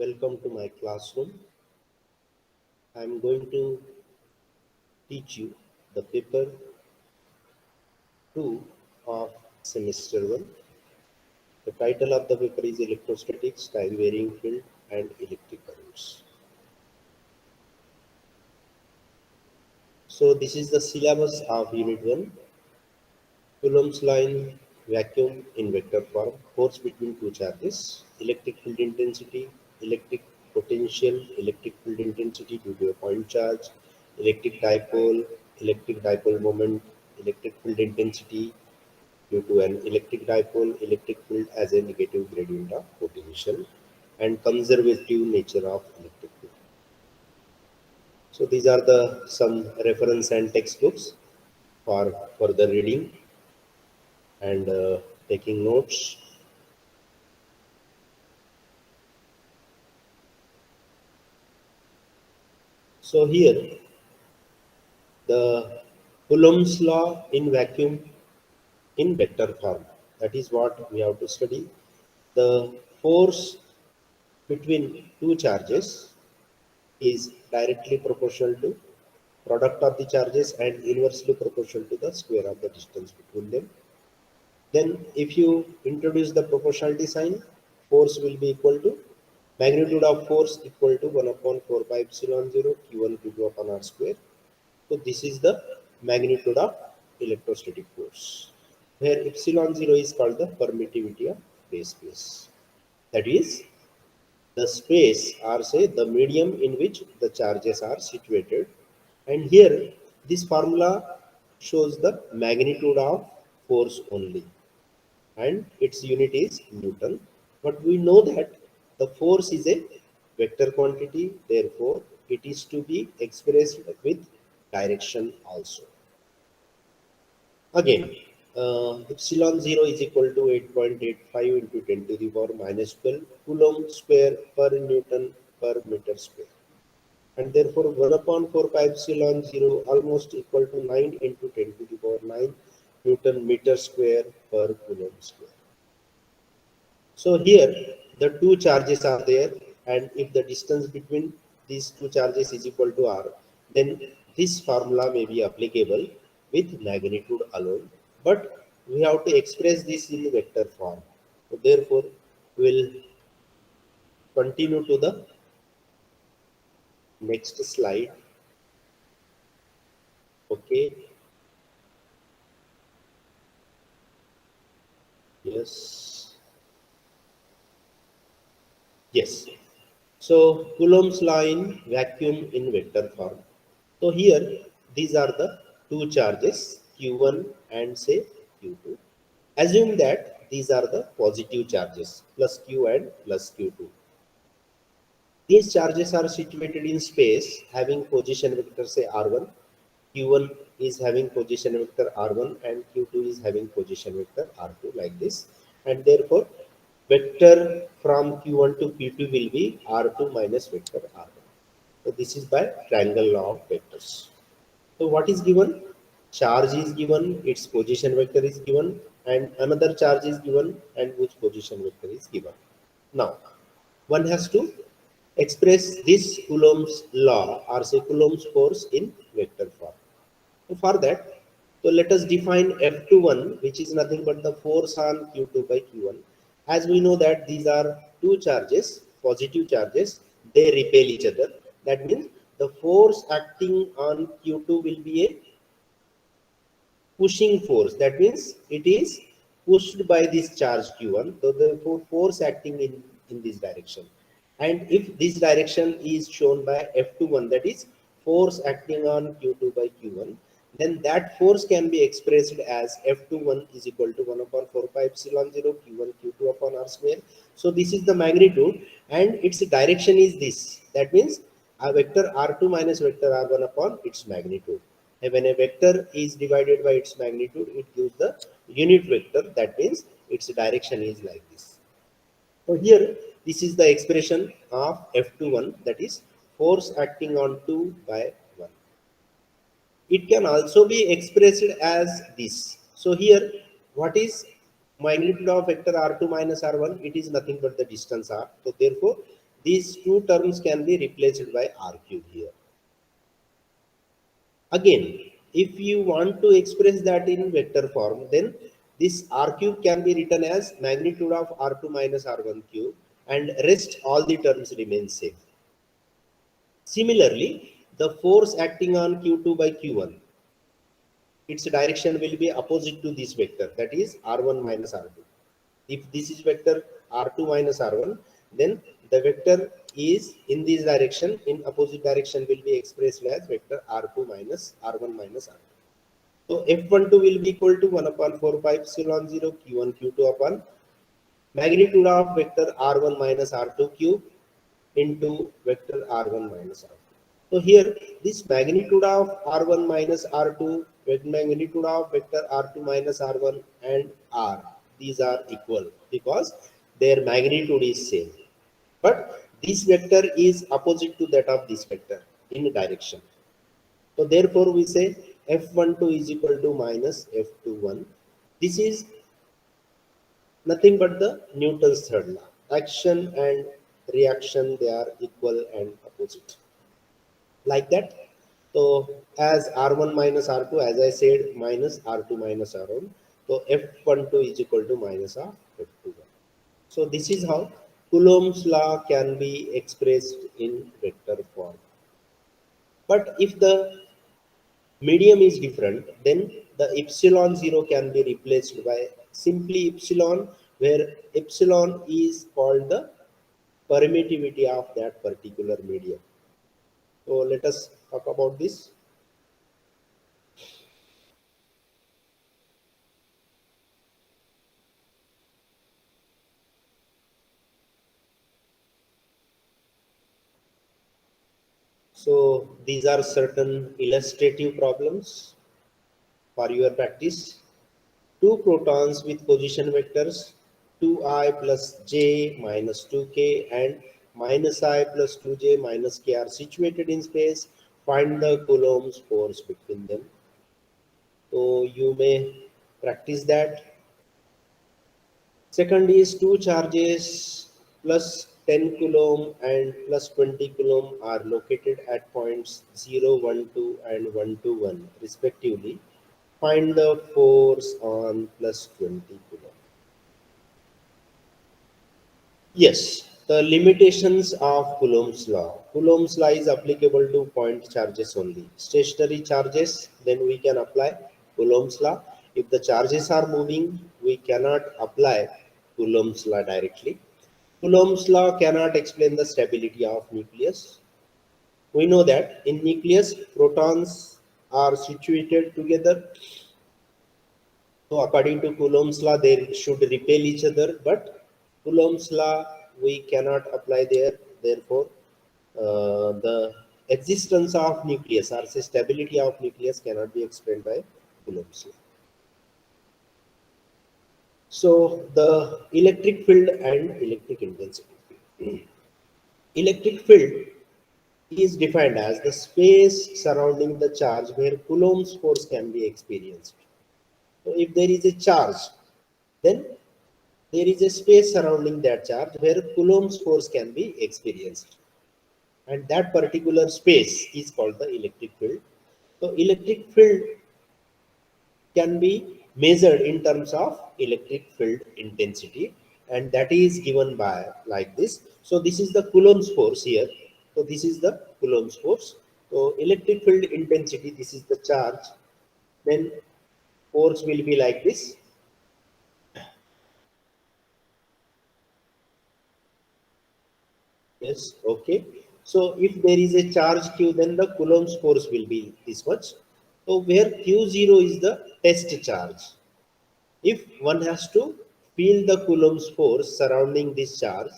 Welcome to my classroom. I am going to teach you the paper 2 of semester 1. The title of the paper is Electrostatics, Time Varying Field and Electric Currents. So this is the syllabus of Unit 1. Coulomb's law in vacuum in vector form, force between two charges, electric field intensity, electric potential, electric field intensity due to a point charge, electric dipole moment, electric field intensity due to an electric dipole, electric field as a negative gradient of potential, and conservative nature of electric field. So these are the some reference and textbooks for further reading and taking notes. So here the Coulomb's law in vacuum in vector form. That is what we have to study. The force between two charges is directly proportional to product of the charges and inversely proportional to the square of the distance between them. Then if you introduce the proportionality sign, force will be equal to magnitude of force equal to 1 upon 4 pi epsilon 0 q1 q2 upon r square. So this is the magnitude of electrostatic force, where epsilon 0 is called the permittivity of phase space. That is the space or say the medium in which the charges are situated. And here this formula shows the magnitude of force only, and its unit is Newton. But we know that the force is a vector quantity, therefore it is to be expressed with direction also. Again, epsilon 0 is equal to 8.85 into 10 to the power minus 12 Coulomb square per Newton per meter square. And therefore 1 upon 4 pi epsilon 0 almost equal to 9 into 10 to the power 9 Newton meter square per Coulomb square. So here the two charges are there, and if the distance between these two charges is equal to r, then this formula may be applicable with magnitude alone. But we have to express this in vector form. So therefore, we will continue to the next slide. Okay. Yes. Yes. So Coulomb's law in vacuum in vector form. So here these are the two charges Q1 and say Q2. Assume that these are the positive charges plus Q and plus Q2. These charges are situated in space having position vector say R1. Q1 is having position vector R1 and Q2 is having position vector R2 like this. And therefore vector from Q1 to Q2 will be R2 minus vector R1. So this is by triangle law of vectors. So what is given? Charge is given, its position vector is given, and another charge is given and whose position vector is given. Now, one has to express this Coulomb's law or say Coulomb's force in vector form. So for that, so let us define F21, which is nothing but the force on Q2 by Q1. As we know that these are two charges, positive charges, they repel each other. That means the force acting on Q2 will be a pushing force. That means it is pushed by this charge Q1. So the force acting in this direction. And if this direction is shown by F21, that is force acting on Q2 by Q1, then that force can be expressed as F21 is equal to 1 upon 4 pi epsilon 0 Q1 Q2 upon R square. So this is the magnitude and its direction is this. That means a vector R2 minus vector R1 upon its magnitude. And when a vector is divided by its magnitude, it gives the unit vector. That means its direction is like this. So here, this is the expression of F21, that is force acting on 2 by 1. It can also be expressed as this. So here, what is magnitude of vector R2 minus R1? It is nothing but the distance R. So therefore, these two terms can be replaced by r cube here. Again, if you want to express that in vector form, then this r cube can be written as magnitude of r2 minus r1 cube, and rest all the terms remain same. Similarly, the force acting on q2 by q1, its direction will be opposite to this vector, that is r1 minus r2. If this is vector r2 minus r1, then the vector is in this direction, in opposite direction will be expressed as vector r2 minus r1 minus r2. So F12 will be equal to 1 upon 4 pi epsilon 0 q1 q2 upon magnitude of vector r1 minus r2 cube into vector r1 minus r2. So here this magnitude of r1 minus r2, magnitude of vector r2 minus r1 and r, these are equal because their magnitude is same. But this vector is opposite to that of this vector in direction. So therefore we say F12 is equal to minus F21. This is nothing but the Newton's third law. Action and reaction, they are equal and opposite. Like that. So as R1 minus R2, as I said, minus R2 minus R1. So F12 is equal to minus of F21. So this is how Coulomb's law can be expressed in vector form. But if the medium is different, then the epsilon 0 can be replaced by simply epsilon, where epsilon is called the permittivity of that particular medium. So let us talk about this. So these are certain illustrative problems for your practice. Two protons with position vectors 2i plus j minus 2k and minus I plus 2j minus k are situated in space. Find the Coulomb's force between them. So you may practice that. Second is two charges plus 10 coulomb and plus 20 coulomb are located at points 0, 1, 2 and 1, 2, 1 respectively. Find the force on plus 20 coulomb. Yes, the limitations of Coulomb's law. Coulomb's law is applicable to point charges only. Stationary charges, then we can apply Coulomb's law. If the charges are moving, we cannot apply Coulomb's law directly. Coulomb's law cannot explain the stability of nucleus. We know that in nucleus, protons are situated together. So according to Coulomb's law, they should repel each other, but Coulomb's law we cannot apply there. Therefore, the existence of nucleus or say stability of nucleus cannot be explained by Coulomb's law. So the electric field and electric intensity. Electric field is defined as the space surrounding the charge where Coulomb's force can be experienced. So if there is a charge, then there is a space surrounding that charge where Coulomb's force can be experienced. And that particular space is called the electric field. So electric field can be measured in terms of electric field intensity, and that is given by like this. So this is the Coulomb's force here. So this is the Coulomb's force. So electric field intensity, this is the charge. Then force will be like this. Yes, okay. So if there is a charge Q, then the Coulomb's force will be this much. So where Q0 is the test charge. If one has to feel the Coulomb's force surrounding this charge,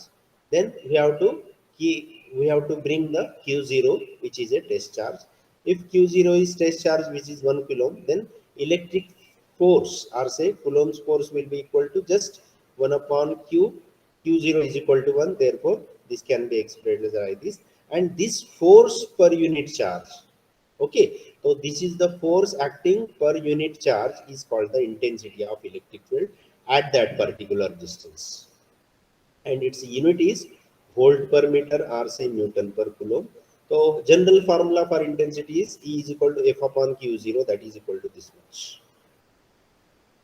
then we have to bring the Q0, which is a test charge. If Q0 is test charge, which is 1 coulomb, then electric force or say Coulomb's force will be equal to just 1 upon Q. Q0 is equal to 1. Therefore, this can be expressed like this. And this force per unit charge. Okay, so this is the force acting per unit charge is called the intensity of electric field at that particular distance. And its unit is volt per meter or say Newton per coulomb. So general formula for intensity is E is equal to F upon Q0, that is equal to this much.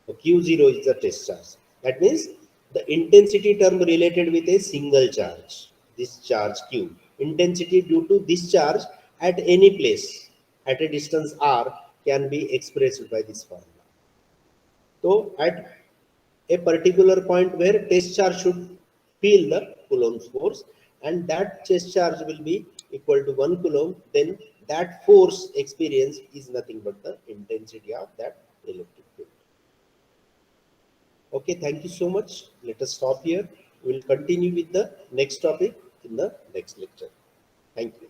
So Q0 is the test charge. That means the intensity term related with a single charge, this charge Q. Intensity due to this charge at any place at a distance r can be expressed by this formula. So at a particular point where test charge should feel the Coulomb's force, and that test charge will be equal to 1 Coulomb, then that force experience is nothing but the intensity of that electric field. Okay, thank you so much. Let us stop here. We will continue with the next topic in the next lecture. Thank you.